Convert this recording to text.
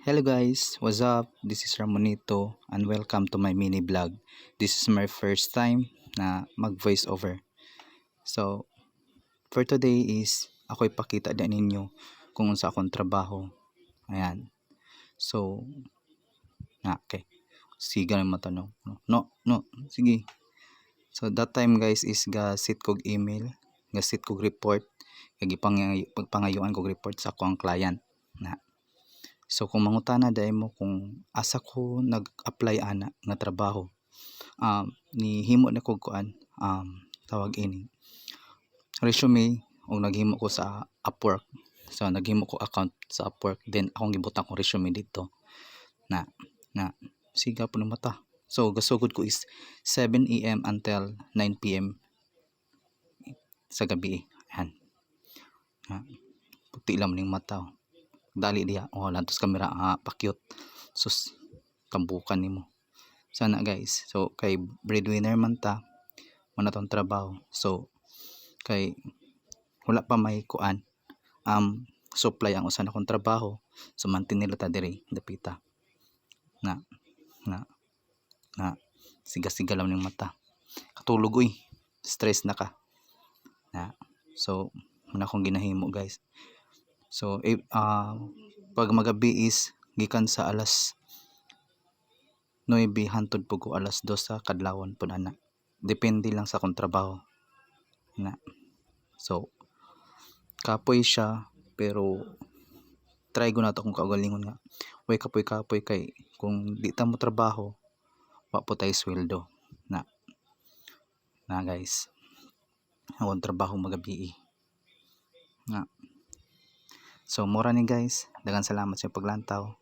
Hello guys, what's up? This is Ramonito and welcome to my mini vlog. This is my first time na mag voice over. So, for today is ako ipakita din ninyo kung unsa akong trabaho. Ayan. So, okay. Sige na matanong. No, sige. So, that time guys is ga-sit kog email, ga-sit kog report, kag pagpangayuan kog report sa akong client. Na So kung mangutana dai mo kung asa ko nag-apply ana nga trabaho, ni himo na kog kuan, tawag ini resume, o naghimo ko sa Upwork. So naghimo ko account sa Upwork, then akong gibutang ko resume dito na siga po ng mata. So gasugod ko is 7 AM until 9 PM sa gabi. Ayan. Puti lang ning mata. Dali diha, lantos kamera pakyut, sus kambukan nimo sana guys. So kay breadwinner man ta, man atong trabaho. So kay wala pa may kuan, supply ang usa na kong trabaho, so mantin nila ta diri dapita na siga-siga lang ning mata, katulog uy, stress na ka na. So muna akong ginahimo guys. So pag magabi is gikan sa alas 9 hantod po ko alas 2 sa kadlawon pud ana. Depende lang sa akong trabaho na. So kapoy siya, pero try ko na to kung kaugalingon nga way kapoy kay kung di ta mo trabaho wa po tay sweldo na guys. Akong trabaho magabi na. So mura ni guys, daghang salamat sa paglantaw.